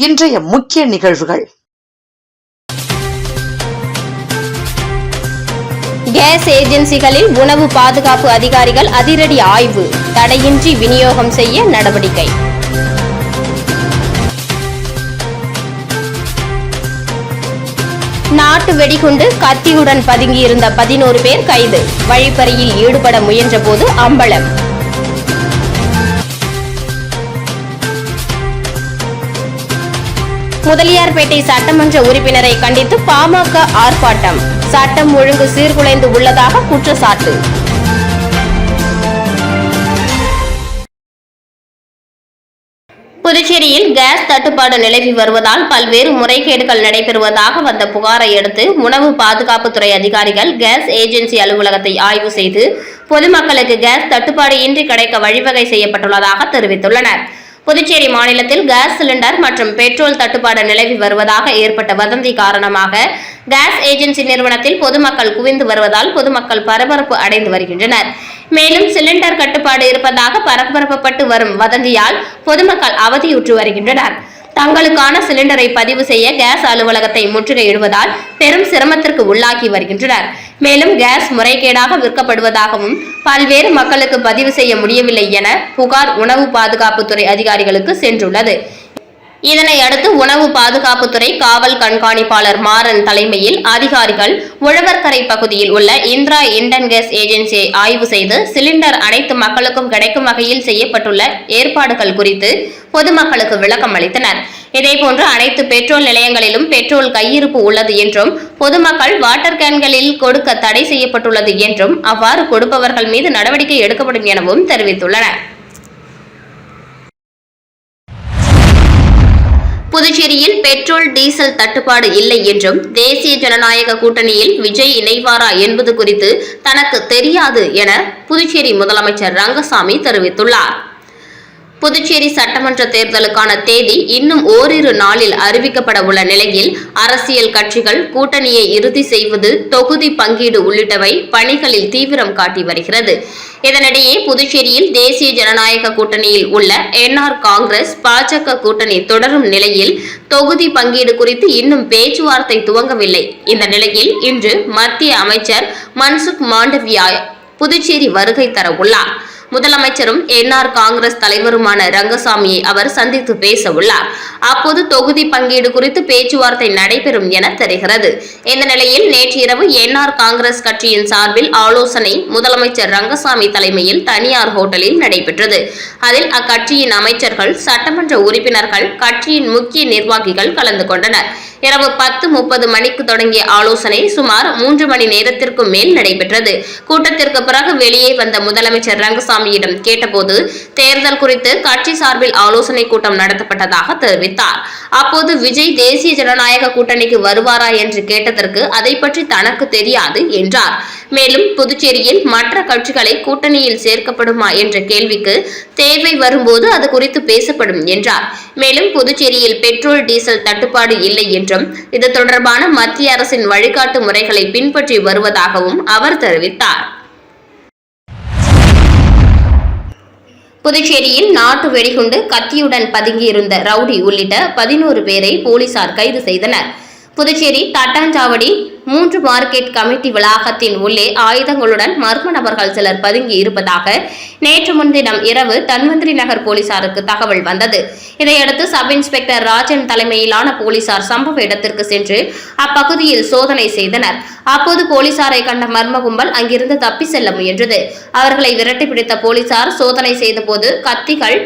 இன்றைய முக்கிய நிகழ்வுகள். கேஸ் ஏஜென்சிகளில் உணவு பாதுகாப்பு அதிகாரிகள் அதிரடி ஆய்வு, தடையின்றி விநியோகம் செய்ய நடவடிக்கை. நாட்டு வெடிகுண்டு கத்தியுடன் பதுங்கியிருந்த 11 பேர் கைது, வழிப்பறியில் ஈடுபட முயன்றபோது அம்பலம். முதலியார்பேட்டை சட்டமன்ற உறுப்பினரை கண்டித்து பாமக ஆர்ப்பாட்டம், சட்டம் ஒழுங்கு சீர்குலைந்து உள்ளதாக குற்றச்சாட்டு. புதுச்சேரியில் கேஸ் தட்டுப்பாடு நிலவி வருவதால் பல்வேறு முறைகேடுகள் நடைபெறுவதாக வந்த புகாரை அடுத்து உணவு பாதுகாப்புத்துறை அதிகாரிகள் கேஸ் ஏஜென்சி அலுவலகத்தை ஆய்வு செய்து பொதுமக்களுக்கு கேஸ் தட்டுப்பாடு இன்றி கிடைக்க வழிவகை செய்யப்பட்டுள்ளதாக தெரிவித்துள்ளனர். புதுச்சேரி மாநிலத்தில் கேஸ் சிலிண்டர் மற்றும் பெட்ரோல் தட்டுப்பாடு நிலவி வருவதாக ஏற்பட்ட வதந்தி காரணமாக கேஸ் ஏஜென்சி நிறுவனத்தில் பொதுமக்கள் குவிந்து வருவதால் பொதுமக்கள் பரபரப்பு அடைந்து வருகின்றனர். மேலும் சிலிண்டர் கட்டுப்பாடு இருப்பதாக பரபரப்பப்பட்டு வரும் வதந்தியால் பொதுமக்கள் அவதியுற்று வருகின்றனர். தங்களுக்கான சிலிண்டரை பதிவு செய்ய கேஸ் அலுவலகத்தை முற்றுகையிடுவதால் பெரும் சிரமத்திற்கு உள்ளாகி வருகின்றனர். மேலும் கேஸ் முறைகேடாக விற்கப்படுவதாகவும் பல்வேறு மக்களுக்கு பதிவு செய்ய முடியவில்லை என புகார் உணவு பாதுகாப்புத்துறை அதிகாரிகளுக்கு சென்றுள்ளது. இதனை அடுத்து உணவு பாதுகாப்புத்துறை காவல் கண்காணிப்பாளர் மாறன் தலைமையில் அதிகாரிகள் உழவர்கரை பகுதியில் உள்ள இந்திரா இண்டன் கேஸ் ஏஜென்சியை ஆய்வு செய்து சிலிண்டர் அனைத்து மக்களுக்கும் கிடைக்கும் வகையில் செய்யப்பட்டுள்ள ஏற்பாடுகள் குறித்து பொதுமக்களுக்கு விளக்கம் அளித்தனர். இதேபோன்று அனைத்து பெட்ரோல் நிலையங்களிலும் பெட்ரோல் கையிருப்பு உள்ளது என்றும் பொதுமக்கள் வாட்டர் கேன்களில் கொடுக்க தடை செய்யப்பட்டுள்ளது என்றும் அவ்வாறு கொடுப்பவர்கள் மீது நடவடிக்கை எடுக்கப்படும் எனவும் தெரிவித்துள்ளனர். புதுச்சேரியில் பெட்ரோல் டீசல் தட்டுப்பாடு இல்லை என்றும் தேசிய ஜனநாயக கூட்டணியில் விஜய் இணைவாரா என்பது குறித்து தனக்கு தெரியாது என புதுச்சேரி முதலமைச்சர் ரங்கசாமி தெரிவித்துள்ளார். புதுச்சேரி சட்டமன்ற தேர்தலுக்கான தேதி இன்னும் ஓரிரு நாளில் அறிவிக்கப்பட உள்ள நிலையில் அரசியல் கட்சிகள் கூட்டணியை இறுதி செய்வது, தொகுதி பங்கீடு உள்ளிட்டவை பணிகளில் தீவிரம் காட்டி வருகிறது. இதனிடையே புதுச்சேரியில் தேசிய ஜனநாயக கூட்டணியில் உள்ள என்ஆர் காங்கிரஸ், பாஜக கூட்டணி தொடரும் நிலையில் தொகுதி பங்கீடு குறித்து இன்னும் பேச்சுவார்த்தை துவங்கவில்லை. இந்த நிலையில் இன்று மத்திய அமைச்சர் மன்சுக் மாண்டவியா புதுச்சேரி வருகை தர உள்ளார். முதலமைச்சரும் என்ஆர் காங்கிரஸ் தலைவருமான ரங்கசாமியை அவர் சந்தித்து பேச உள்ளார். அப்போது தொகுதி பங்கீடு குறித்து பேச்சுவார்த்தை நடைபெறும் என தெரிகிறது. இந்த நிலையில் நேற்று இரவு என்ஆர் காங்கிரஸ் கட்சியின் சார்பில் ஆலோசனை முதலமைச்சர் ரங்கசாமி தலைமையில் தனியார் ஹோட்டலில் நடைபெற்றது. அதில் அக்கட்சியின் அமைச்சர்கள், சட்டமன்ற உறுப்பினர்கள், கட்சியின் முக்கிய நிர்வாகிகள் கலந்து கொண்டனர். இரவு 10:30 மணிக்கு தொடங்கிய ஆலோசனை சுமார் 3 மணி நேரத்திற்கு மேல் நடைபெற்றது. கூட்டத்திற்கு பிறகு வெளியே வந்த முதலமைச்சர் ரங்கசாமியிடம் கேட்டபோது தேர்தல் குறித்து கட்சி சார்பில் ஆலோசனை கூட்டம் நடத்தப்பட்டதாக தெரிவித்தார். அப்போது விஜய் தேசிய ஜனநாயக கூட்டணிக்கு வருவாரா என்று கேட்டதற்கு அதை பற்றி தனக்கு தெரியாது என்றார். மேலும் புதுச்சேரியில் மற்ற கட்சிகளை கூட்டணியில் சேர்க்கப்படுமா என்ற கேள்விக்கு தேவை வரும்போது அது குறித்து பேசப்படும் என்றார். மேலும் புதுச்சேரியில் பெட்ரோல் டீசல் தட்டுப்பாடு இல்லை என்றும் இது தொடர்பான மத்திய அரசின் வழிகாட்டு முறைகளை பின்பற்றி வருவதாகவும் அவர் தெரிவித்தார். புதுச்சேரியில் நாட்டு வெடிகுண்டு கத்தியுடன் பதுங்கியிருந்த ரவுடி உள்ளிட்ட 11 பேரை போலீசார் கைது செய்தனர். புதுச்சேரி தட்டாஞ்சாவடி 3 மார்க்கெட் கமிட்டி வளாகத்தின் உள்ளே ஆயுதங்களுடன் மர்ம நபர்கள் சிலர் பதுங்கி இருப்பதாக நேற்று முன்தினம் இரவு தன்வந்திரி நகர் போலீசாருக்கு தகவல் வந்தது. இதையடுத்து சப் இன்ஸ்பெக்டர் ராஜன் தலைமையிலான போலீசார் சம்பவ இடத்திற்கு சென்று அப்பகுதியில் சோதனை செய்தனர். அப்போது போலீசாரை கண்ட மர்ம கும்பல் அங்கிருந்து தப்பி செல்ல முயன்றது. அவர்களை விரட்டி பிடித்த போலீசார் சோதனை செய்தபோது கத்திகள்,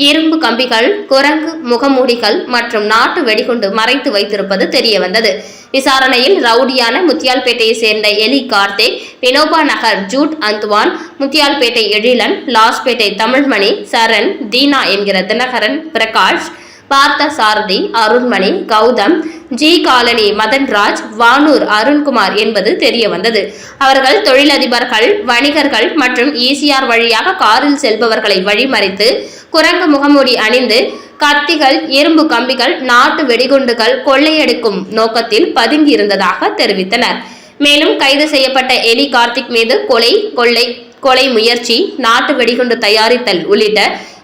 இரும்பு கம்பிகள், குரங்கு முகமூடிகள் மற்றும் நாட்டு வெடிகுண்டு மறைத்து வைத்திருப்பது தெரிய வந்தது. விசாரணையில் ரவுடியான முத்தியால்பேட்டையை சேர்ந்த எலி கார்த்திக், வினோபா நகர் ஜூட் அந்துவான், முத்தியால்பேட்டை எழிலன், லாஸ்பேட்டை தமிழ்மணி, சரண், தீனா என்கிற தினகரன், பிரகாஷ், பார்த்த சாரதி, அருண்மணி, கௌதம், ஜி காலனி மதன்ராஜ், வானூர் அருண்குமார் என்பது தெரிய வந்தது. அவர்கள் தொழிலதிபர்கள், வணிகர்கள் மற்றும் ஈசிஆர் வழியாக காரில் செல்பவர்களை வழிமறித்து குரங்கு முகமூடி அணிந்து கத்திகள், இரும்பு கம்பிகள், நாட்டு வெடிகுண்டுகள் கொள்ளையடிக்கும் நோக்கத்தில் பதுங்கியிருந்ததாக தெரிவித்தனர். மேலும் கைது செய்யப்பட்ட எலி கார்த்திக் மீது கொலை முயற்சி, நாட்டு வெடிகுண்டு தயாரித்தல் உள்ளிட்ட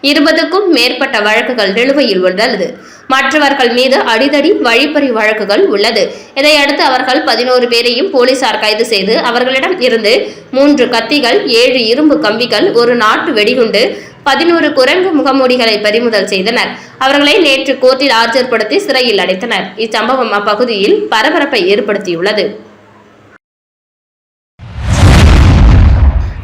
20க்கும் மேற்பட்ட வழக்குகள் நிலுவையில் உள்ளது. மற்றவர்கள் மீது அடிதடி, வழிப்பறி வழக்குகள் உள்ளது. இதையடுத்து அவர்கள் 11 பேரையும் போலீசார் கைது செய்து அவர்களிடம் இருந்து 3 கத்திகள், 7 இரும்பு கம்பிகள், 1 நாட்டு வெடிகுண்டு, 11 குரங்கு முகமூடிகளை பறிமுதல் செய்தனர். அவர்களை நேற்று கோர்ட்டில் ஆஜர்படுத்தி சிறையில் அடைத்தனர். இச்சம்பவம் அப்பகுதியில் பரபரப்பை ஏற்படுத்தியுள்ளது.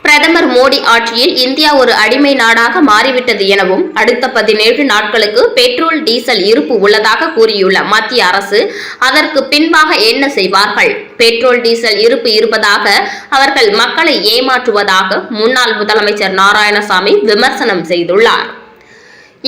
பிரதமர் மோடி ஆட்சியில் இந்தியா ஒரு அடிமை நாடாக மாறிவிட்டது எனவும் அடுத்த 17 நாட்களுக்கு பெட்ரோல், டீசல் இருப்பு உள்ளதாக கூறியுள்ள மத்திய அரசு அதற்கு பின்பாக என்ன செய்வார்கள்? பெட்ரோல், டீசல் இருப்பு இருப்பதாக அவர்கள் மக்களை ஏமாற்றுவதாக முன்னாள் முதலமைச்சர் நாராயணசாமி விமர்சனம் செய்துள்ளார்.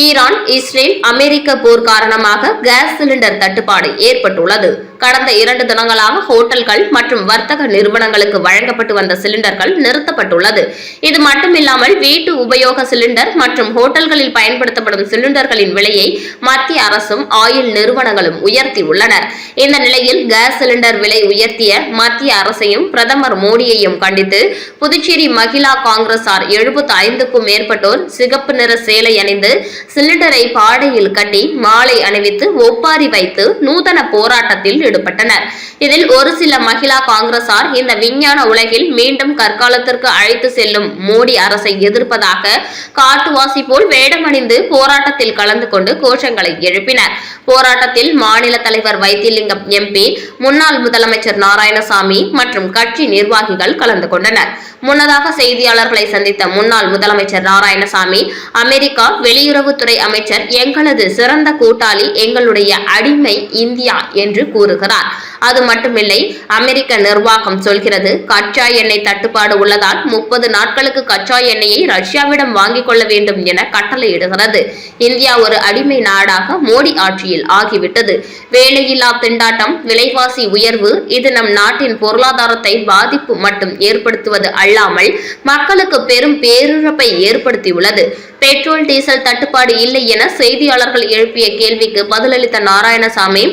ஈரான், இஸ்ரேல், அமெரிக்க போர் காரணமாக கேஸ் சிலிண்டர் தட்டுப்பாடு ஏற்பட்டுள்ளது. கடந்த 2 தினங்களாக ஹோட்டல்கள் மற்றும் வர்த்தக நிறுவனங்களுக்கு வழங்கப்பட்டு வந்த சிலிண்டர்கள் நிறுத்தப்பட்டுள்ளது. இது மட்டுமில்லாமல் வீட்டு உபயோக சிலிண்டர் மற்றும் ஹோட்டல்களில் பயன்படுத்தப்படும் சிலிண்டர்களின் விலையை மத்திய அரசும் ஆயில் நிறுவனங்களும் உயர்த்தியுள்ளனர். இந்த நிலையில் கேஸ் சிலிண்டர் விலை உயர்த்திய மத்திய அரசையும் பிரதமர் மோடியையும் கண்டித்து புதுச்சேரி மகிழா காங்கிரசார் 75க்கும் மேற்பட்டோர் சிகப்பு நிற சேலை அணிந்து சிலிண்டரை பாடையில் கட்டி மாலை அணிவித்து ஒப்பாரி வைத்து நூதன போராட்டத்தில் ஈடுபட்டனர். இதில் ஒரு சில மகிழா காங்கிரசார் இந்த விஞ்ஞான உலகில் மீண்டும் கற்காலத்திற்கு அழைத்து செல்லும் மோடி அரசை எதிர்ப்பதாக காட்டுவாசி போல் வேடமணிந்து போராட்டத்தில் கலந்து கொண்டு கோஷங்களை எழுப்பினர். போராட்டத்தில் மாநில தலைவர் வைத்திலிங்கம் MP, முன்னாள் முதலமைச்சர் நாராயணசாமி மற்றும் கட்சி நிர்வாகிகள் கலந்து கொண்டனர். முன்னதாக செய்தியாளர்களை சந்தித்த முன்னாள் முதலமைச்சர் நாராயணசாமி, அமெரிக்கா வெளியுறவுத்துறை அமைச்சர் எங்களது சிறந்த கூட்டாளி, எங்களுடைய அடிமை இந்தியா என்று கூறுகிறார். அது மட்டுமில்லை, அமெரிக்க நிர்வாகம் சொல்கிறது கச்சா எண்ணெய் தட்டுப்பாடு உள்ளதால் 30 நாட்களுக்கு கச்சா எண்ணெயை ரஷ்யாவிடம் வாங்கிக் கொள்ள வேண்டும் என கட்டளையிடுகிறது. இந்தியா ஒரு அடிமை நாடாக மோடி ஆட்சியில் ஆகிவிட்டது. வேலையில்லா திண்டாட்டம், விலைவாசி உயர்வு, இது நம் நாட்டின் பொருளாதாரத்தை பாதிப்பு மட்டும் ஏற்படுத்துவது அல்லாமல் மக்களுக்கு பெரும் பேரிழப்பை ஏற்படுத்தியுள்ளது. பெட்ரோல், டீசல் தட்டுப்பாடு இல்லை என செய்தியாளர்கள் எழுப்பிய கேள்விக்கு பதிலளித்த நாராயணசாமி,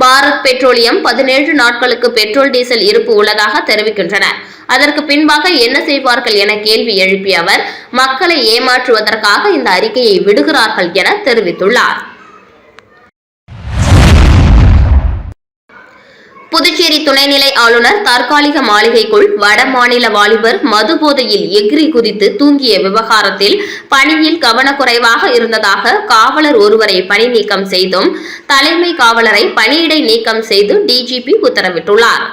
பாரத் பெட்ரோலியம் 17 நாட்களுக்கு பெட்ரோல், டீசல் இருப்பு உள்ளதாக தெரிவிக்கின்றனர். அதற்கு பின்பாக என்ன செய்வார்கள் என கேள்வி எழுப்பிய அவர், மக்களை ஏமாற்றுவதற்காக இந்த அறிக்கையை விடுகிறார்கள் என தெரிவித்துள்ளார். புதுச்சேரி துணைநிலை ஆளுநர் தற்காலிக மாளிகைக்குள் வட மாநில வாலிபர் மது போதையில் எகிரி குதித்து தூங்கிய விவகாரத்தில் பணியில் கவனக்குறைவாக இருந்ததாக காவலர் ஒருவரை பணி நீக்கம் செய்தும் தலைமை காவலரை பணியிடை நீக்கம் செய்து DGP உத்தரவிட்டுள்ளார்.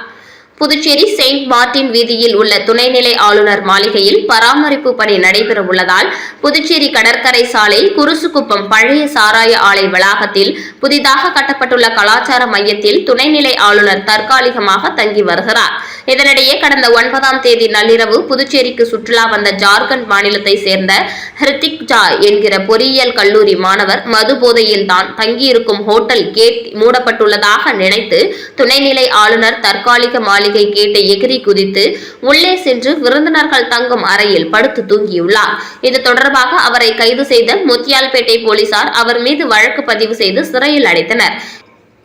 புதுச்சேரி செயின்ட் மார்ட்டின் வீதியில் உள்ள துணைநிலை ஆளுநர் மாளிகையில் பராமரிப்பு பணி நடைபெற உள்ளதால் புதுச்சேரி கடற்கரை சாலை குருசுக்குப்பம் பழைய சாராய ஆலை வளாகத்தில் புதிதாக கட்டப்பட்டுள்ள கலாச்சார மையத்தில் துணைநிலை ஆளுநர் தற்காலிகமாக தங்கி வருகிறார். இதனிடையே கடந்த 9ஆம் தேதி நள்ளிரவு புதுச்சேரிக்கு சுற்றுலா வந்த ஜார்க்கண்ட் மாநிலத்தை சேர்ந்த ஹிருத்திக் ஜா என்கிற பொறியியல் கல்லூரி மாணவர் மது போதையில் தான் தங்கியிருக்கும் ஹோட்டல் கேட் மூடப்பட்டுள்ளதாக நினைத்து துணைநிலை ஆளுநர் தற்காலிக மாளிகை கேட்டை எகிரி குதித்து உள்ளே சென்று விருந்தினர்கள் தங்கும் அறையில் படுத்து தூங்கியுள்ளார். இது தொடர்பாக அவரை கைது செய்த முத்தியால்பேட்டை போலீசார் அவர் மீது வழக்கு பதிவு செய்து சிறையில் அடைத்தனர்.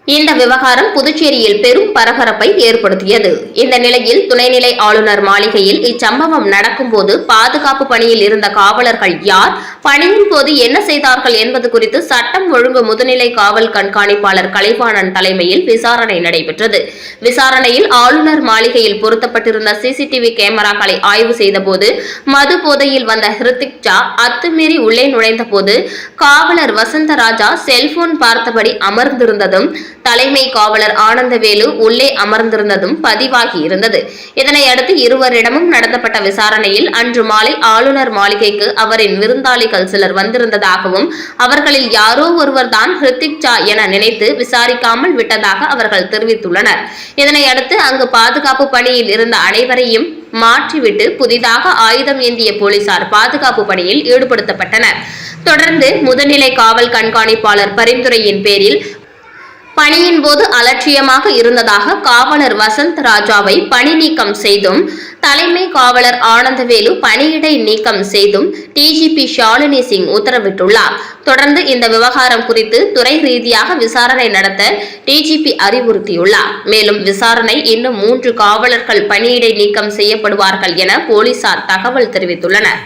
இந்த விவகாரம் புதுச்சேரியில் பெரும் பரபரப்பை ஏற்படுத்தியது. இந்த நிலையில் துணைநிலை ஆளுநர் மாளிகையில் இச்சம்பவம் நடக்கும்போது பாதுகாப்பு பணியில் இருந்த காவலர்கள் யார், பணியின் போது என்ன செய்தார்கள் என்பது குறித்து சட்டம் ஒழுங்கு முதுநிலை காவல் கண்காணிப்பாளர் கலைவாணன் தலைமையில் விசாரணை நடைபெற்றது. விசாரணையில் ஆளுநர் மாளிகையில் பொருத்தப்பட்டிருந்த CCTV கேமராக்களை ஆய்வு செய்தபோது மது போதையில் வந்த ஹிருத்திக் ஜா அத்துமீறி உள்ளே நுழைந்த போது காவலர் வசந்தராஜா செல்போன் பார்த்தபடி அமர்ந்திருந்ததும் தலைமை காவலர் ஆனந்தவேலு உள்ளே அமர்ந்திருந்ததும் பதிவாகி இருந்தது. இதனையடுத்து இருவரிடமும் நடத்தப்பட்ட விசாரணையில் அன்று மாலை ஆளுநர் மாளிகைக்கு அவரின் விருந்தாளிகள் சிலர் வந்திருந்ததாகவும் அவர்களில் யாரோ ஒருவர் தான் ஹிருத்திக் ஜா என நினைத்து விசாரிக்காமல் விட்டதாக அவர்கள் தெரிவித்துள்ளனர். இதனையடுத்து அங்கு பாதுகாப்பு பணியில் இருந்த அனைவரையும் மாற்றிவிட்டு புதிதாக ஆயுதம் ஏந்திய போலீசார் பாதுகாப்பு பணியில் ஈடுபடுத்தப்பட்டனர். தொடர்ந்து முதுநிலை காவல் கண்காணிப்பாளர் பரிந்துரையின் பேரில் பணியின் போது அலட்சியமாக இருந்ததாக காவலர் வசந்த் ராஜாவை பணி நீக்கம் செய்தும், தலைமை காவலர் ஆனந்தவேலு பணியிடை நீக்கம் செய்தும் டிஜிபி ஷாலினி சிங் உத்தரவிட்டுள்ளார். தொடர்ந்து இந்த விவகாரம் குறித்து துறை ரீதியாக விசாரணை நடத்த டிஜிபி அறிவுறுத்தியுள்ளார். மேலும் விசாரணை இன்னும் 3 காவலர்கள் பணியிடை நீக்கம் செய்யப்படுவார்கள் என போலீசார் தகவல் தெரிவித்துள்ளனர்.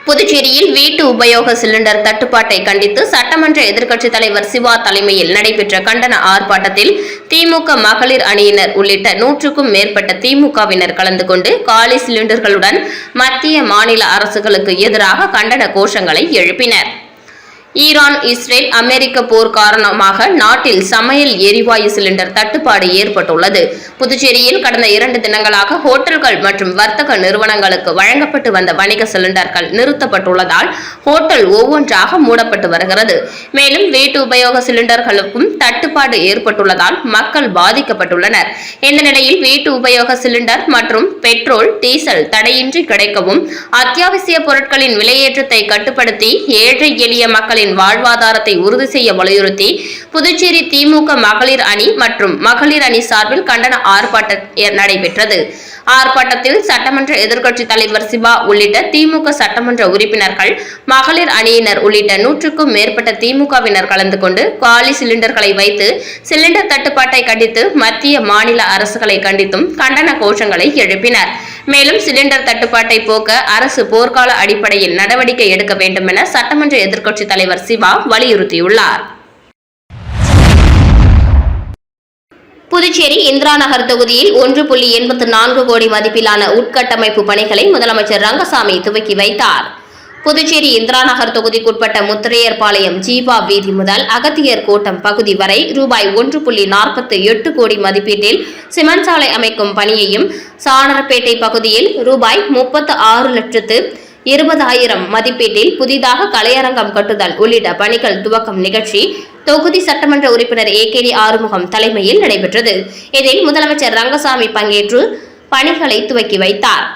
புதுச்சேரியில் வீட்டு உபயோக சிலிண்டர் தட்டுப்பாட்டை கண்டித்து சட்டமன்ற எதிர்க்கட்சித் தலைவர் சிவா தலைமையில் நடைபெற்ற கண்டன ஆர்ப்பாட்டத்தில் திமுக மகளிர் அணியினர் உள்ளிட்ட 100க்கும் மேற்பட்ட திமுகவினர் கலந்து கொண்டு காலி சிலிண்டர்களுடன் மத்திய மாநில அரசுகளுக்கு எதிராக கண்டன கோஷங்களை எழுப்பினர். ஈரான், இஸ்ரேல், அமெரிக்க போர் காரணமாக நாட்டில் சமையல் எரிவாயு சிலிண்டர் தட்டுப்பாடு ஏற்பட்டுள்ளது. புதுச்சேரியில் கடந்த 2 தினங்களாக ஹோட்டல்கள் மற்றும் வர்த்தக நிறுவனங்களுக்கு வழங்கப்பட்டு வந்த வணிக சிலிண்டர்கள் நிறுத்தப்பட்டுள்ளதால் ஹோட்டல் ஒவ்வொன்றாக மூடப்பட்டு வருகிறது. மேலும் வீட்டு உபயோக சிலிண்டர்களுக்கும் தட்டுப்பாடு ஏற்பட்டுள்ளதால் மக்கள் பாதிக்கப்பட்டுள்ளனர். இந்த நிலையில் வீட்டு உபயோக சிலிண்டர் மற்றும் பெட்ரோல், டீசல் தடையின்றி கிடைக்கவும், அத்தியாவசிய பொருட்களின் விலையேற்றத்தை கட்டுப்படுத்தி ஏழை எளிய மக்கள் வாழ்வாதாரத்தை உறுதி செய்ய வலியுறுத்தி புதுச்சேரி திமுக மகளிர் அணி மற்றும் மகளிர் அணி சார்பில் கண்டன ஆர்ப்பாட்டம் நடைபெற்றது. ஆர்ப்பாட்டத்தில் சட்டமன்ற எதிர்க்கட்சித் தலைவர் சிவா உள்ளிட்ட திமுக சட்டமன்ற உறுப்பினர்கள், மகளிர் அணியினர் உள்ளிட்ட 100க்கும் மேற்பட்ட திமுகவினர் கலந்து கொண்டு காலி சிலிண்டர்களை வைத்து சிலிண்டர் தட்டுப்பாட்டை கண்டித்து மத்திய மாநில அரசுகளை கண்டித்தும் கண்டன கோஷங்களை எழுப்பினர். மேலும் சிலிண்டர் தட்டுப்பாட்டை போக்க அரசு போர்க்கால அடிப்படையில் நடவடிக்கை எடுக்க வேண்டும் என சட்டமன்ற எதிர்க்கட்சித் தலைவர் சிவா வலியுறுத்தியுள்ளார். புதுச்சேரி இந்திரா நகர் தொகுதியில் 1.84 கோடி மதிப்பிலான உட்கட்டமைப்பு பணிகளை முதலமைச்சர் ரங்கசாமி துவக்கி வைத்தார். புதுச்சேரி இந்திரா நகர் தொகுதிக்குட்பட்ட முத்திரையர்பாளையம் ஜீவா வீதி முதல் அகத்தியர் கோட்டம் பகுதி வரை ரூபாய் 1.48 கோடி மதிப்பீட்டில் சிமெண்ட் சாலை அமைக்கும் பணியையும், சாணர்பேட்டை பகுதியில் ரூபாய் 36,20,000 மதிப்பீட்டில் புதிதாக கலையரங்கம் கட்டுதல் உள்ளிட்ட பணிகள் துவக்கம் நிகழ்ச்சி தொகுதி சட்டமன்ற உறுப்பினர் AKD ஆறுமுகம் தலைமையில் நடைபெற்றது. இதில் முதலமைச்சர் ரங்கசாமி பங்கேற்று பணிகளை துவக்கி வைத்தார்.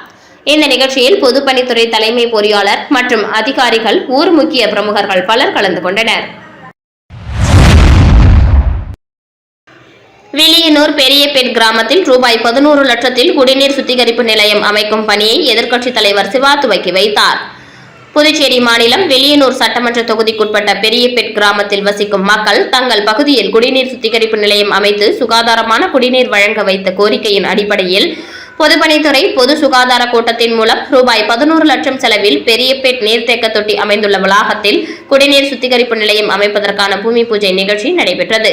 இந்த நிகழ்ச்சியில் பொதுப்பணித்துறை தலைமை பொறியாளர் மற்றும் அதிகாரிகள், ஊர் முக்கிய பிரமுகர்கள் பலர் கலந்து கொண்டனர். வில்லியனூர் பெரியபேட் கிராமத்தில் ரூபாய் 11 லட்சத்தில் குடிநீர் சுத்திகரிப்பு நிலையம் அமைக்கும் பணியை எதிர்க்கட்சித் தலைவர் சிவா துவக்கி வைத்தார். புதுச்சேரி மாநிலம் வில்லியனூர் சட்டமன்ற தொகுதிக்குட்பட்ட பெரியபேட் கிராமத்தில் வசிக்கும் மக்கள் தங்கள் பகுதியில் குடிநீர் சுத்திகரிப்பு நிலையம் அமைத்து சுகாதாரமான குடிநீர் வழங்க வைத்த கோரிக்கையின் அடிப்படையில் பொதுப்பணித்துறை பொது சுகாதார கூட்டத்தின் மூலம் ரூபாய் 11 லட்சம் செலவில் பெரியபேட் நீர்த்தேக்க தொட்டி அமைந்துள்ள வளாகத்தில் குடிநீர் சுத்திகரிப்பு நிலையம் அமைப்பதற்கான பூமி பூஜை நிகழ்ச்சி நடைபெற்றது.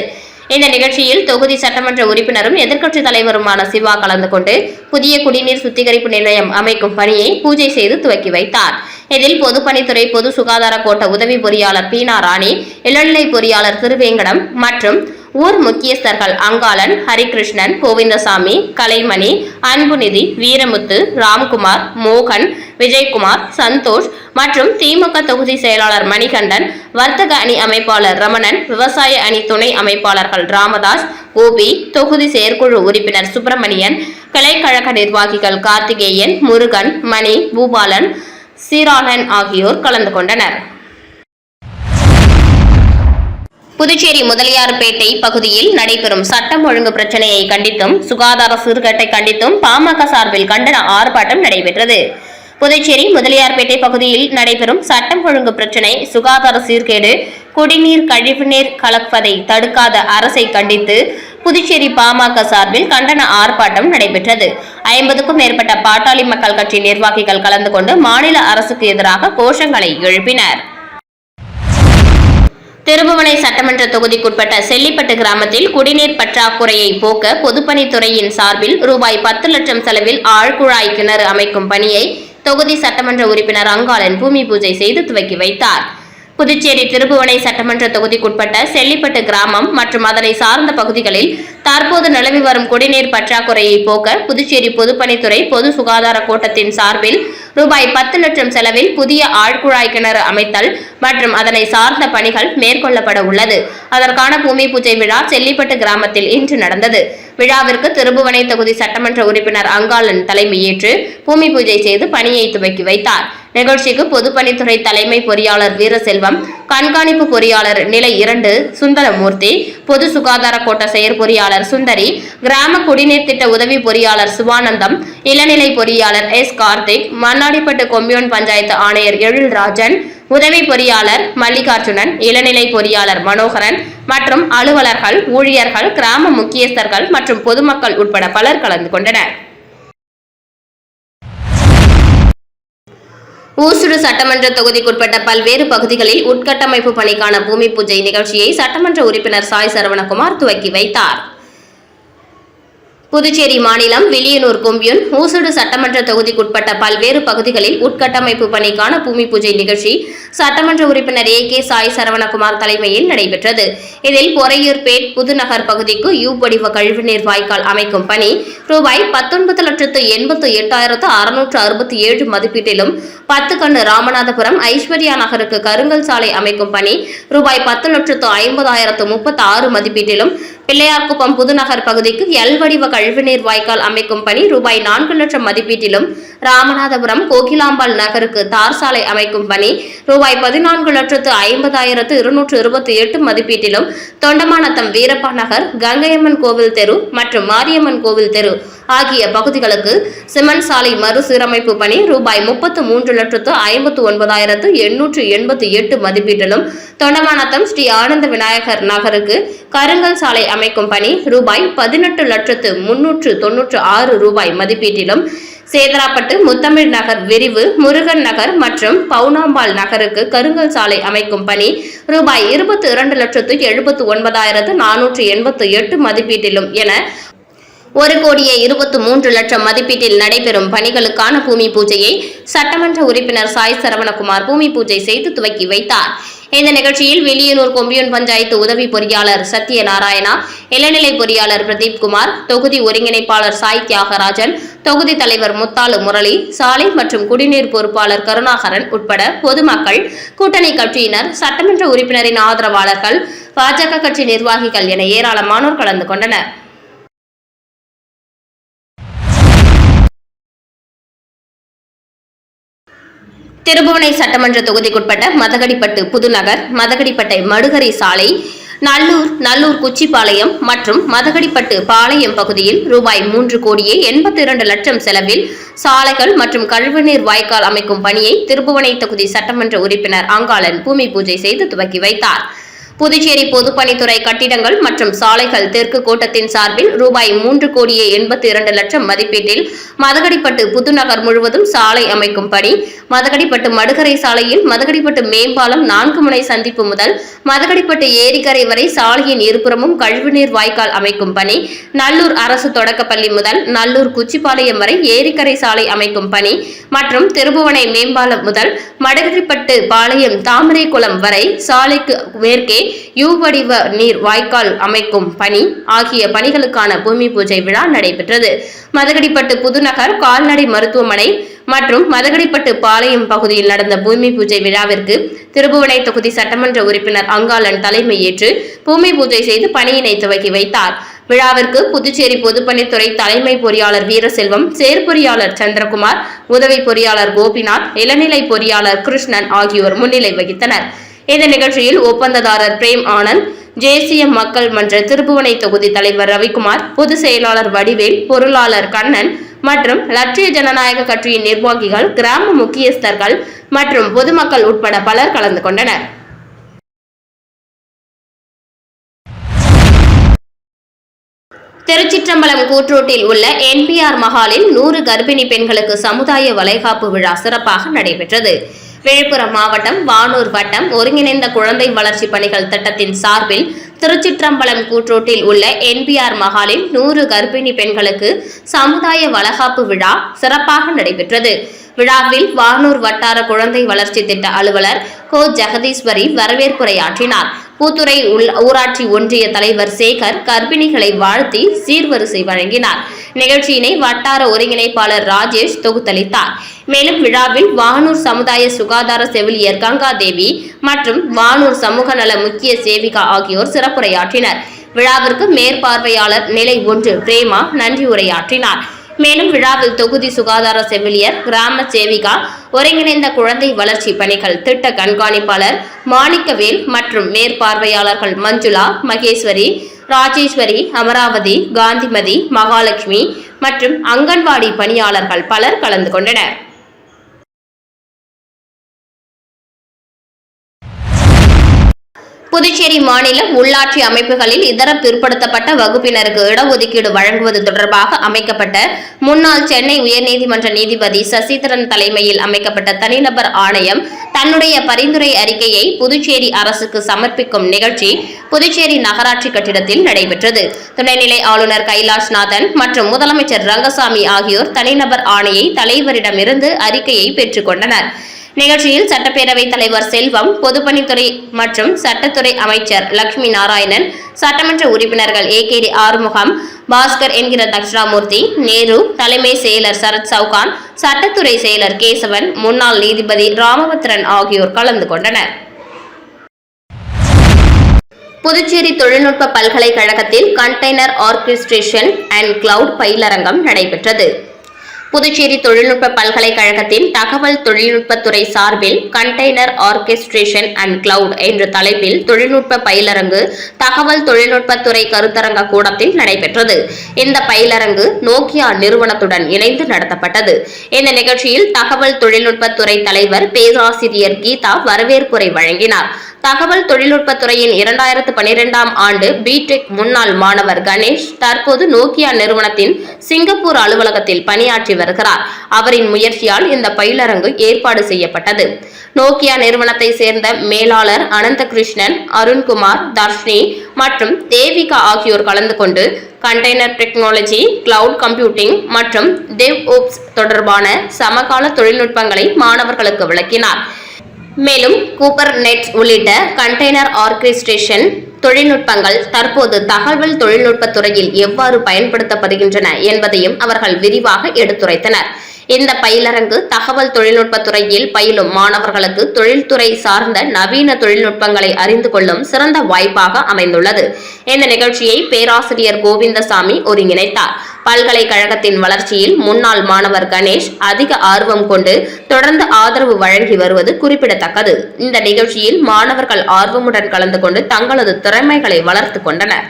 இந்த நிகழ்ச்சியில் தொகுதி சட்டமன்ற உறுப்பினரும் எதிர்க்கட்சித் தலைவருமான சிவா கலந்து கொண்டு புதிய குடிநீர் சுத்திகரிப்பு நிலையம் அமைக்கும் பணியை பூஜை செய்து துவக்கி வைத்தார். இதில் பொதுப்பணித்துறை பொது சுகாதார கோட்ட உதவி பொறியாளர் பீனா ராணி, இளநிலை பொறியாளர் திருவேங்கடம் மற்றும் ஊர் முக்கியஸ்தர்கள் அங்காளன், ஹரிகிருஷ்ணன், கோவிந்தசாமி, கலைமணி, அன்புநிதி, வீரமுத்து, ராம்குமார், மோகன், விஜயகுமார், சந்தோஷ் மற்றும் திமுக தொகுதி செயலாளர் மணிகண்டன், வர்த்தக அணி அமைப்பாளர் ரமணன், விவசாய அணி துணை அமைப்பாளர்கள் ராமதாஸ், கோபி, தொகுதி செயற்குழு உறுப்பினர் சுப்பிரமணியன், கிளைக்கழக நிர்வாகிகள் கார்த்திகேயன், முருகன், மணி, பூபாலன், சீராளன் ஆகியோர் கலந்து கொண்டனர். புதுச்சேரி முதலியார்பேட்டை பகுதியில் நடைபெறும் சட்டம் ஒழுங்கு பிரச்சனையை கண்டித்தும் சுகாதார சீர்கேட்டை கண்டித்தும் பாமக சார்பில் கண்டன ஆர்ப்பாட்டம் நடைபெற்றது. புதுச்சேரி முதலியார்பேட்டை பகுதியில் நடைபெறும் சட்டம் ஒழுங்கு பிரச்சனை, சுகாதார சீர்கேடு, குடிநீர் கழிவுநீர் கலப்பதை தடுக்காத அரசை கண்டித்து புதுச்சேரி பாமக சார்பில் கண்டன ஆர்ப்பாட்டம் நடைபெற்றது. 50க்கும் மேற்பட்ட பாட்டாளி மக்கள் கட்சி நிர்வாகிகள் கலந்து கொண்டு மாநில அரசுக்கு எதிராக கோஷங்களை எழுப்பினர். திருபுவனை சட்டமன்ற தொகுதிக்குட்பட்ட செல்லிப்பட்டு கிராமத்தில் குடிநீர் பற்றாக்குறையை போக்க பொதுப்பணித்துறையின் சார்பில் ரூபாய் 10 லட்சம் செலவில் ஆழ்குழாய் கிணறு அமைக்கும் பணியை தொகுதி சட்டமன்ற உறுப்பினர் அங்காளன் பூமி பூஜை செய்து துவக்கி வைத்தார். புதுச்சேரி திருபுவனை சட்டமன்ற தொகுதிக்குட்பட்ட செல்லிப்பட்டு கிராமம் மற்றும் அதனை சார்ந்த பகுதிகளில் தற்போது நிலவி வரும் குடிநீர் பற்றாக்குறையை போக்க புதுச்சேரி பொதுப்பணித்துறை பொது சுகாதார கோட்டத்தின் சார்பில் ரூபாய் 10 லட்சம் செலவில் புதிய ஆழ்குழாய் கிணறு அமைத்தல் மற்றும் அதனை சார்ந்த பணிகள் மேற்கொள்ளப்பட உள்ளது. அதற்கான பூமி பூஜை விழா செல்லிப்பட்டு கிராமத்தில் இன்று நடந்தது. விழாவிற்கு திருபுவனை தொகுதி சட்டமன்ற உறுப்பினர் அங்காளன் தலைமையேற்று பூமி பூஜை செய்து பணியை துவக்கி வைத்தார். நிகழ்ச்சிக்கு பொதுப்பணித்துறை தலைமை பொறியாளர் வீரசெல்வம், கண்காணிப்பு பொறியாளர் நிலை 2 சுந்தரமூர்த்தி, பொது சுகாதார கோட்ட செயற்பொறியாளர் சுந்தரி, கிராம குடிநீர் திட்ட உதவி பொறியாளர் சிவானந்தம், இளநிலை பொறியாளர் எஸ் கார்த்திக், மண்ணாடிப்பட்டு கொம்யூன் பஞ்சாயத்து ஆணையர் எழில்ராஜன், உதவி பொறியாளர் மல்லிகார்ஜுனன், இளநிலை பொறியாளர் மனோகரன் மற்றும் அலுவலர்கள், ஊழியர்கள், கிராம முக்கியஸ்தர்கள் மற்றும் பொதுமக்கள் உட்பட பலர் கலந்து கொண்டனர். ஊசுடு சட்டமன்ற தொகுதிக்குட்பட்ட பல்வேறு பகுதிகளில் உட்கட்டமைப்பு பணிக்கான பூமி பூஜை நிகழ்ச்சியை சட்டமன்ற உறுப்பினர் சாய் சரவணகுமார் துவக்கி வைத்தார். புதுச்சேரி மாநிலம் வில்லியனூர் கொம்யூன் ஊசுடு சட்டமன்ற தொகுதிக்குட்பட்ட பல்வேறு பகுதிகளில் உட்கட்டமைப்பு பணிக்கான பூமி பூஜை நிகழ்ச்சி சட்டமன்ற உறுப்பினர் ஏ.கே. சாய் சரவணகுமார் தலைமையில் நடைபெற்றது. இதில் பொறையூர்பேட் புதுநகர் பகுதிக்கு யூ வடிவ கழிவுநீர் வாய்க்கால் அமைக்கும் பணி ரூபாய் 19,88,667 மதிப்பீட்டிலும், 10 கண்ணு ராமநாதபுரம் ஐஸ்வர்யா நகருக்கு கருங்கல் சாலை அமைக்கும் பணி ரூபாய் 10,50,36 மதிப்பீட்டிலும், பிள்ளையார்குப்பம் புதுநகர் பகுதிக்கு எல் வடிவ கழிவுநீர் வாய்க்கால் அமைக்கும் பணி ரூபாய் 4 லட்சம் மதிப்பீட்டிலும், ராமநாதபுரம் கோகிலாம்பாள் நகருக்கு தார் சாலை அமைக்கும் பணி ரூபாய் 14,50,228 மதிப்பீட்டிலும், தொண்டமானத்தம் வீரப்பா நகர், கங்கையம்மன் கோவில் தெரு மற்றும் மாரியம்மன் கோவில் தெரு ஆகிய பகுதிகளுக்கு சிமெண்ட் சாலை மறுசீரமைப்பு பணி ரூபாய் 33,59,888 மதிப்பீட்டிலும், தொண்டமானத்தம் ஸ்ரீ ஆனந்த விநாயகர் நகருக்கு கருங்கல் சாலை அமைக்கும் பணி ரூபாய் 18,396 ரூபாய் மதிப்பீட்டிலும், சேதராப்பட்டு முத்தமிழ் நகர் விரிவு, முருகன் நகர் மற்றும் பவுனாம்பாள் நகருக்கு கருங்கல் சாலை அமைக்கும் பணி ரூபாய் 22,79,488 மதிப்பீட்டிலும் என 1,23,00,000 மதிப்பீட்டில் நடைபெறும் பணிகளுக்கான பூமி பூஜையை சட்டமன்ற உறுப்பினர் சாய் சரவணகுமார் பூமி பூஜை செய்து துவக்கி வைத்தார். இந்த நிகழ்ச்சியில் வில்லியனூர் கொம்யூன் பஞ்சாயத்து உதவி பொறியாளர் சத்யநாராயணா, இளநிலை பொறியாளர் பிரதீப்குமார், தொகுதி ஒருங்கிணைப்பாளர் சாய் தியாகராஜன், தொகுதி தலைவர் முத்தாலு முரளி, சாலை மற்றும் குடிநீர் பொறுப்பாளர் கருணாகரன் உட்பட பொதுமக்கள், கூட்டணி கட்சியினர், சட்டமன்ற உறுப்பினரின் ஆதரவாளர்கள், பாஜக கட்சி நிர்வாகிகள் என ஏராளமானோர் கலந்து கொண்டனர். திருபுவனை சட்டமன்ற தொகுதிக்குட்பட்ட மதகடிப்பட்டு புதுநகர், மதகடிப்பட்டை மடுகரை சாலை, நல்லூர் குச்சிப்பாளையம் மற்றும் மதகடிப்பட்டு பாளையம் பகுதியில் ரூபாய் 3,82,00,000 செலவில் சாலைகள் மற்றும் கழிவுநீர் வாய்க்கால் அமைக்கும் பணியை திருபுவனை தொகுதி சட்டமன்ற உறுப்பினர் அங்காளன் பூமி பூஜை செய்து துவக்கி வைத்தார். புதுச்சேரி பொதுப்பணித்துறை கட்டிடங்கள் மற்றும் சாலைகள் தெற்கு கோட்டத்தின் சார்பில் ரூபாய் 3,82,00,000 மதிப்பீட்டில் மதகடிப்பட்டு புதுநகர் முழுவதும் சாலை அமைக்கும் பணி, மதகடிப்பட்டு மடுகரை சாலையில் மதகடிப்பட்டு மேம்பாலம் 4 முனை சந்திப்பு முதல் மதகடிப்பட்டு ஏரிக்கரை வரை சாலையின் இருபுறமும் கழிவுநீர் வாய்க்கால் அமைக்கும் பணி, நல்லூர் அரசு தொடக்கப்பள்ளி முதல் நல்லூர் குச்சிப்பாளையம் வரை ஏரிக்கரை சாலை அமைக்கும் பணி மற்றும் திருபுவனை மேம்பாலம் முதல் மதகடிப்பட்டு பாளையம் தாமரைக்குளம் வரை சாலைக்கு மேற்கே யூ வடிவ நீர் வாய்க்கால் அமைக்கும் பணி ஆகிய பணிகளுக்கான பூமி பூஜை விழா நடைபெற்றது. மதகடிப்பட்டு புதுநகர் கால்நடை மருத்துவமனை மற்றும் மதகடிப்பட்டு பாளையம் பகுதியில் நடந்த பூமி பூஜை விழாவிற்கு திருபுவனை தொகுதி சட்டமன்ற உறுப்பினர் அங்காளன் தலைமையேற்று பூமி பூஜை செய்து பணியினை துவக்கி வைத்தார். விழாவிற்கு புதுச்சேரி பொதுப்பணித்துறை தலைமை பொறியாளர் வீரசெல்வம், செயற்பொறியாளர் சந்திரகுமார், உதவி பொறியாளர் கோபிநாத், இளநிலை பொறியாளர் கிருஷ்ணன் ஆகியோர் முன்னிலை வகித்தனர். இந்த நிகழ்ச்சியில் ஒப்பந்ததாரர் பிரேம் ஆனந்த், ஜேசிஎம் மக்கள் மன்ற திருபுவனை தொகுதி தலைவர் ரவிக்குமார், பொதுச் செயலாளர் வடிவேல், பொருளாளர் கண்ணன் மற்றும் லட்சிய ஜனநாயக கட்சியின் நிர்வாகிகள், கிராம முக்கியஸ்தர்கள் மற்றும் பொதுமக்கள் உட்பட பலர் கலந்து கொண்டனர். திருச்சிற்றம்பலம் கூட்ரோட்டில் உள்ள NPR மஹாலில் 100 கர்ப்பிணி பெண்களுக்கு சமுதாய வளைகாப்பு விழா சிறப்பாக நடைபெற்றது. விழுப்புரம் மாவட்டம் வானூர் வட்டம் ஒருங்கிணைந்த குழந்தை வளர்ச்சி பணிகள் திட்டத்தின் சார்பில் திருச்சிற்றம்பலம் கூட்ரோட்டில் உள்ள NPR மஹாலில் 100 கர்ப்பிணி பெண்களுக்கு சமுதாய வளைகாப்பு விழா சிறப்பாக நடைபெற்றது. விழாவில் வானூர் வட்டார குழந்தை வளர்ச்சி திட்ட அலுவலர் கோ ஜெகதீஸ்வரி வரவேற்புரையாற்றினார். பூத்துறை ஊராட்சி ஒன்றிய தலைவர் சேகர் கர்ப்பிணிகளை வாழ்த்தி சீர்வரிசை வழங்கினார். நிகழ்ச்சியினை வட்டார ஒருங்கிணைப்பாளர் ராஜேஷ் தொகுத்தளித்தார். மேலும் விழாவில் வானூர் சமுதாய சுகாதார செவிலியர் கங்காதேவி மற்றும் வானூர் சமூக நல முக்கிய சேவிகா ஆகியோர் சிறப்புரையாற்றினர். விழாவிற்கு மேற்பார்வையாளர் நிலை 1 பிரேமா நன்றி உரையாற்றினார். மேலும் விழாவில் தொகுதி சுகாதார செவிலியர், கிராம சேவிகா, ஒருங்கிணைந்த குழந்தை வளர்ச்சி பணிகள் திட்ட கண்காணிப்பாளர் மாணிக்கவேல் மற்றும் மேற்பார்வையாளர்கள் மஞ்சுளா, மகேஸ்வரி, ராஜேஸ்வரி, அமராவதி, காந்திமதி, மகாலட்சுமி மற்றும் அங்கன்வாடி பணியாளர்கள் பலர் கலந்து கொண்டனர். புதுச்சேரி மாநில உள்ளாட்சி அமைப்புகளில் இதர பிற்படுத்தப்பட்ட வகுப்பினருக்கு இடஒதுக்கீடு வழங்குவது தொடர்பாக அமைக்கப்பட்ட முன்னாள் சென்னை உயர்நீதிமன்ற நீதிபதி சசிதரன் தலைமையில் அமைக்கப்பட்ட தனிநபர் ஆணையம் தன்னுடைய பரிந்துரை அறிக்கையை புதுச்சேரி அரசுக்கு சமர்ப்பிக்கும் நிகழ்ச்சி புதுச்சேரி நகராட்சி கட்டிடத்தில் நடைபெற்றது. துணைநிலை ஆளுநர் கைலாஷ்நாதன் மற்றும் முதலமைச்சர் ரங்கசாமி ஆகியோர் தனிநபர் ஆணையை தலைவரிடமிருந்து அறிக்கையை பெற்றுக் கொண்டனர். நிகழ்ச்சியில் சட்டப்பேரவைத் தலைவர் செல்வம், பொதுப்பணித்துறை மற்றும் சட்டத்துறை அமைச்சர் லட்சுமி நாராயணன், சட்டமன்ற உறுப்பினர்கள் ஏகேடி ஆறுமுகம், பாஸ்கர் என்கிற தட்சிணாமூர்த்தி, நேரு, தலைமை செயலர் சரத் சவுகான், சட்டத்துறை செயலர் கேசவன், முன்னாள் நீதிபதி ராமபத்ரன் ஆகியோர் கலந்து கொண்டனர். புதுச்சேரி தொழில்நுட்ப பல்கலைக்கழகத்தில் கண்டெய்னர் ஆர்கெஸ்ட்ரேஷன் அண்ட் கிளவுட் பயிலரங்கம் நடைபெற்றது. புதுச்சேரி தொழில்நுட்ப பல்கலைக்கழகத்தின் தகவல் தொழில்நுட்பத்துறை சார்பில் கண்டெய்னர் ஆர்கெஸ்ட்ரேஷன் அண்ட் கிளவுட் என்ற தலைப்பில் தொழில்நுட்ப பயிலரங்கு தகவல் தொழில்நுட்பத்துறை கருத்தரங்க கூடத்தில் நடைபெற்றது. இந்த பயிலரங்கு நோக்கியா நிறுவனத்துடன் இணைந்து நடத்தப்பட்டது. இந்த நிகழ்ச்சியில் தகவல் தொழில்நுட்பத்துறை தலைவர் பேராசிரியர் கீதா வரவேற்புரை வழங்கினார். தகவல் தொழில்நுட்பத்துறையின் 2012ஆம் ஆண்டு பிடெக் முன்னாள் மாணவர் கணேஷ் தற்போது நோக்கியா நிறுவனத்தின் சிங்கப்பூர் அலுவலகத்தில் பணியாற்றி வருகிறார். அவரின் முயற்சியால் இந்த பயிலரங்கு ஏற்பாடு செய்யப்பட்டது. நோக்கியா நிறுவனத்தை சேர்ந்த மேலாளர் அனந்தகிருஷ்ணன், அருண்குமார், தர்ஷினி மற்றும் தேவிகா ஆகியோர் கலந்து கொண்டு கண்டெய்னர் டெக்னாலஜி, கிளவுட் கம்ப்யூட்டிங் மற்றும் டெவ்ஓப்ஸ் தொடர்பான சமகால தொழில்நுட்பங்களை மாணவர்களுக்கு விளக்கினார். மேலும் கூப்பர் நெட்ஸ் உள்ளிட்ட கண்டெய்னர் ஆர்கெஸ்ட்ரேஷன் தொழில்நுட்பங்கள் தற்போது தகவல் தொழில்நுட்பத் துறையில் எவ்வாறு பயன்படுத்தப்படுகின்றன என்பதையும் அவர்கள் விரிவாக எடுத்துரைத்தனர். இந்த பயிலரங்கு தகவல் தொழில்நுட்பத் துறையில் பயிலும் மாணவர்களுக்கு தொழில்துறை சார்ந்த நவீன தொழில்நுட்பங்களை அறிந்து கொள்ளும் சிறந்த வாய்ப்பாக அமைந்துள்ளது. இந்த நிகழ்ச்சியை பேராசிரியர் கோவிந்தசாமி ஒருங்கிணைத்தார். பல்கலைக்கழகத்தின் வளர்ச்சியில் முன்னாள் மாணவர் கணேஷ் அதிக ஆர்வம் கொண்டு தொடர்ந்து ஆதரவு வழங்கி வருவது குறிப்பிடத்தக்கது. இந்த நிகழ்ச்சியில் மாணவர்கள் ஆர்வமுடன் கலந்து கொண்டு தங்களது திறமைகளை வளர்த்துக் கொண்டனர்.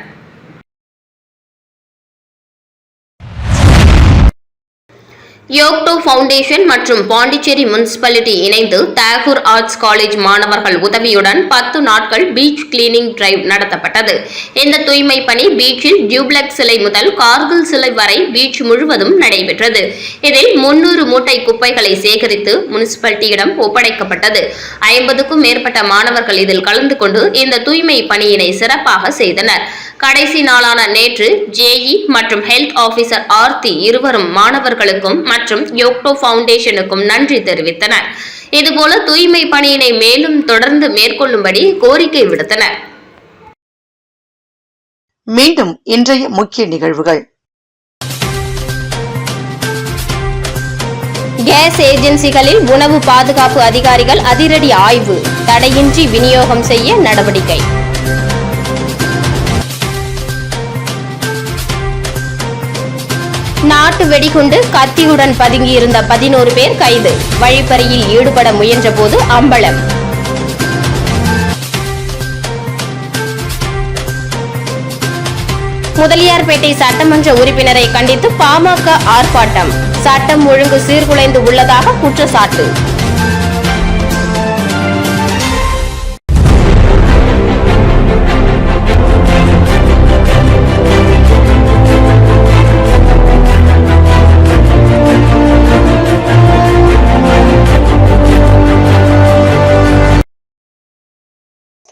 யோக்டோ ஃபவுண்டேஷன் மற்றும் பாண்டிச்சேரி முனிசிபாலிட்டி இணைந்து தாகூர் ஆர்ட்ஸ் காலேஜ் மாணவர்கள் உதவியுடன் 10 நாட்கள் பீச் கிளீனிங் டிரைவ் நடத்தப்பட்டது. இந்த தூய்மை பணி பீச்சில் டியூப்ளெக்ஸ் சிலை முதல் கார்கில் சிலை வரை பீச் முழுவதும் நடைபெற்றது. இதில் 300 மூட்டை குப்பைகளை சேகரித்து முனிசிபாலிட்டியிடம் ஒப்படைக்கப்பட்டது. 50க்கும் மேற்பட்ட மாணவர்கள் இதில் கலந்து கொண்டு இந்த தூய்மை பணியினை சிறப்பாக செய்தனர். கடைசி நாளான நேற்று ஜேஇ மற்றும் ஹெல்த் ஆபீசர் ஆர்த்தி இருவரும் மாணவர்களுக்கும் மற்றும் யோக்டோ ஃபவுண்டேஷனுக்கும் நன்றி தெரிவித்தனர். இதுபோல தூய்மை பணியினை மேலும் தொடர்ந்து மேற்கொள்ளும்படி கோரிக்கை விடுத்தனர். மீண்டும் இன்றைய முக்கிய நிகழ்வுகள். கேஸ் ஏஜென்சிகளில் உணவு பாதுகாப்பு அதிகாரிகள் அதிரடி ஆய்வு, தடையின்றி விநியோகம் செய்ய நடவடிக்கை. நாட்டு வெடிகுண்டு கத்தியுடன் பதுங்கியிருந்த 11 பேர் கைது, வழிப்பறியில் ஈடுபட முயன்றபோது அம்பலம். முதலியார்பேட்டை சட்டமன்ற உறுப்பினரை கண்டித்து பாமக ஆர்ப்பாட்டம், சட்டம் ஒழுங்கு சீர்குலைந்து உள்ளதாக குற்றச்சாட்டு.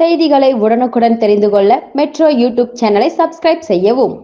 செய்திகளை உடனுக்குடன் தெரிந்து கொள்ள மெட்ரோ யூடியூப் சேனலை சப்ஸ்கிரைப் செய்யவும்.